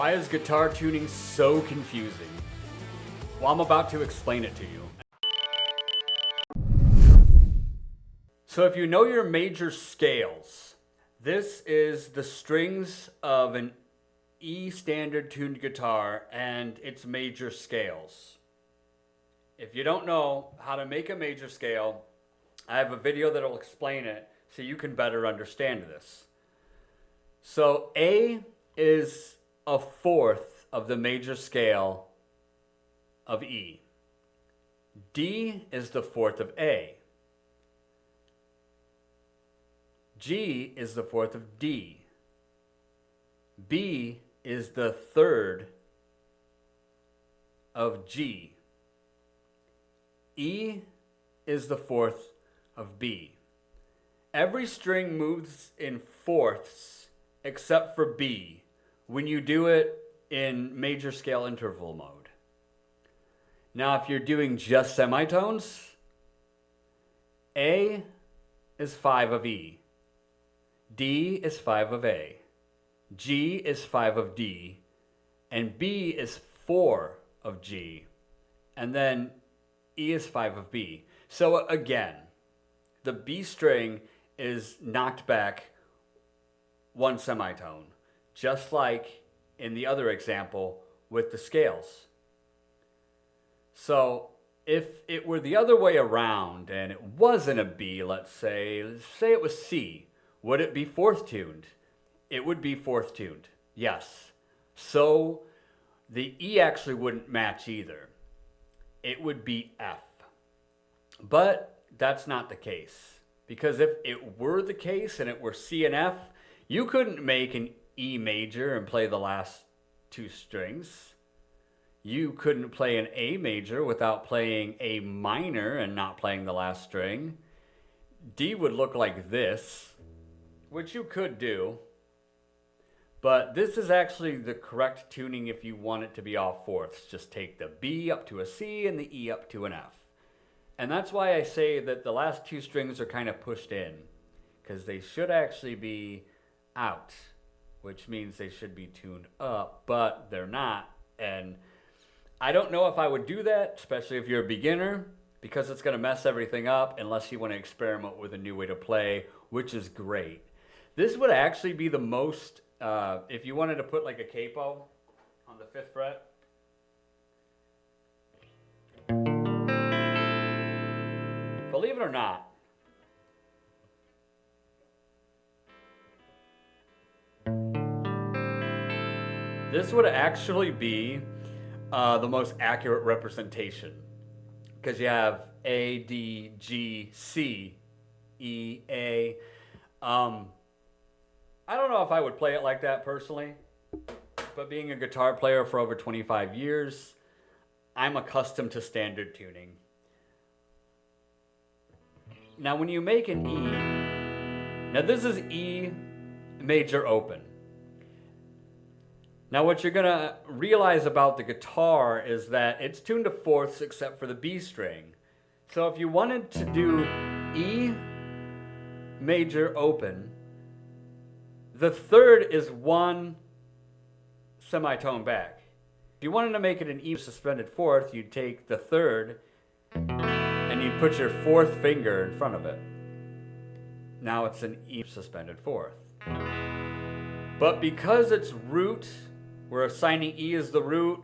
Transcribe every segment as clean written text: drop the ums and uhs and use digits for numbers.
Why is guitar tuning so confusing? Well, I'm about to explain it to you. So if you know your major scales, this is the strings of an E standard tuned guitar and its major scales. If you don't know how to make a major scale, I have a video that will explain it so you can better understand this. So A is a fourth of the major scale of E. D is the fourth of A. G is the fourth of D. B is the third of G. E is the fourth of B. Every string moves in fourths except for B when you do it in major scale interval mode. Now, if you're doing just semitones, A is 5 of E, D is 5 of A, G is 5 of D, and B is 4 of G, and then E is 5 of B. So again, the B string is knocked back one semitone, just like in the other example with the scales. So if it were the other way around and it wasn't a B, let's say it was C, would it be fourth tuned? It would be fourth tuned, yes. So the E actually wouldn't match either. It would be F. But that's not the case. Because if it were the case and it were C and F, you couldn't make an E major and play the last two strings. You couldn't play an A major without playing A minor and not playing the last string. D would look like this, which you could do. But this is actually the correct tuning if you want it to be all fourths. Just take the B up to a C and the E up to an F. And that's why I say that the last two strings are kind of pushed in, because they should actually be out, which means they should be tuned up, but they're not. And I don't know if I would do that, especially if you're a beginner, because it's going to mess everything up unless you want to experiment with a new way to play, which is great. This would actually be the most, if you wanted to put like a capo on the 5th fret. Believe it or not, this would actually be the most accurate representation, because you have A, D, G, C, E, A. I don't know if I would play it like that personally, but being a guitar player for over 25 years, I'm accustomed to standard tuning. Now when you make an E, now this is E major open. Now what you're going to realize about the guitar is that it's tuned to fourths except for the B string. So if you wanted to do E major open, the third is one semitone back. If you wanted to make it an E suspended fourth, you'd take the third and you'd put your fourth finger in front of it. Now it's an E suspended fourth. But because it's root, we're assigning E as the root,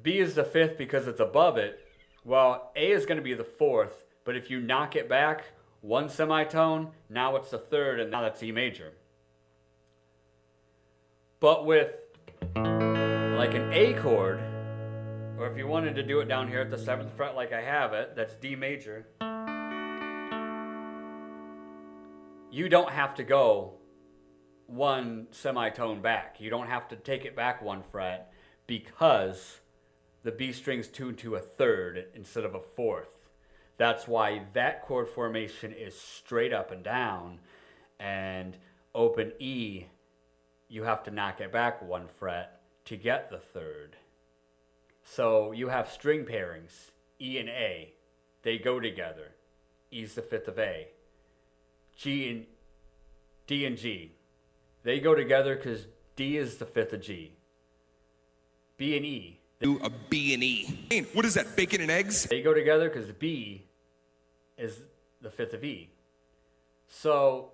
B is the 5th because it's above it. Well, A is going to be the 4th, but if you knock it back one semitone, now it's the 3rd, and now that's E major. But with like an A chord, or if you wanted to do it down here at the 7th fret like I have it, that's D major, you don't have to go one semitone back. You don't have to take it back one fret because the B string's tuned to a 3rd instead of a 4th. That's why that chord formation is straight up and down, and open E, you have to knock it back one fret to get the 3rd. So you have string pairings, E and A. They go together. E's the 5th of A. G and D and G. They go together because D D is the fifth of G. B and E. A B and E. What is that, bacon and eggs? They go together because B is the fifth of E. So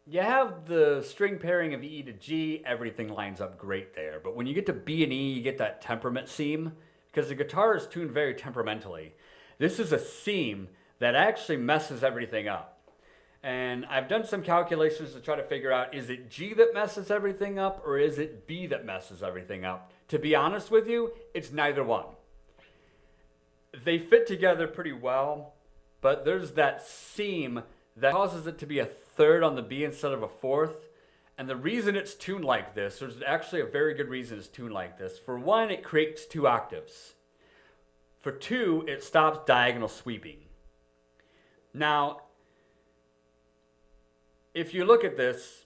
you have the string pairing of E to G, everything lines up great there. But when you get to B and E, you get that temperament seam because the guitar is tuned very temperamentally. This is a seam that actually messes everything up. And I've done some calculations to try to figure out, is it G that messes everything up or is it B that messes everything up? To be honest with you, it's neither one. They fit together pretty well, but there's that seam that causes it to be a third on the B instead of a fourth. And the reason it's tuned like this, there's actually a very good reason it's tuned like this. For one, it creates 2 octaves. For 2, it stops diagonal sweeping. Now, if you look at this,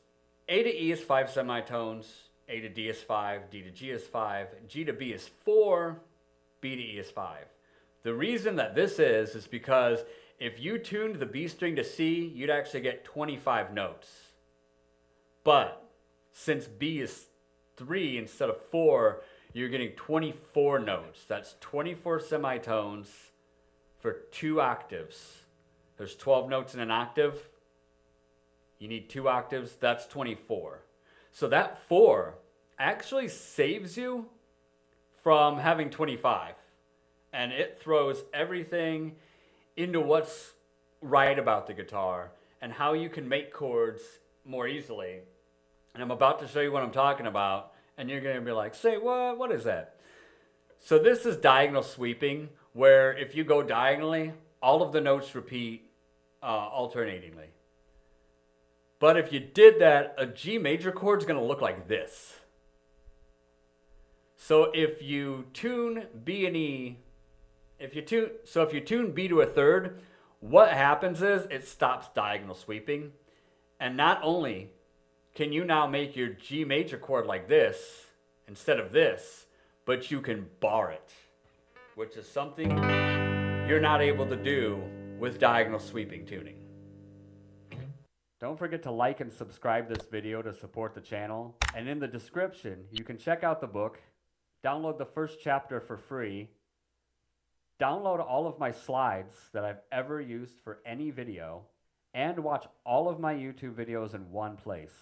A to E is 5 semitones, A to D is 5, D to G is 5, G to B is 4, B to E is 5. The reason that this is because if you tuned the B string to C, you'd actually get 25 notes. But since B is 3 instead of 4, you're getting 24 notes. That's 24 semitones for 2 octaves. There's 12 notes in an octave. You need 2 octaves, that's 24. So that 4 actually saves you from having 25. And it throws everything into what's right about the guitar and how you can make chords more easily. And I'm about to show you what I'm talking about, and you're going to be like, say, what is that? So this is diagonal sweeping, where if you go diagonally, all of the notes repeat alternatingly. But if you did that, a G major chord is going to look like this. So if you tune B and E, if you tune B to a third, what happens is it stops diagonal sweeping. And not only can you now make your G major chord like this instead of this, but you can bar it, which is something you're not able to do with diagonal sweeping tuning. Don't forget to like and subscribe this video to support the channel. And in the description, you can check out the book, download the first chapter for free, download all of my slides that I've ever used for any video, and watch all of my YouTube videos in one place.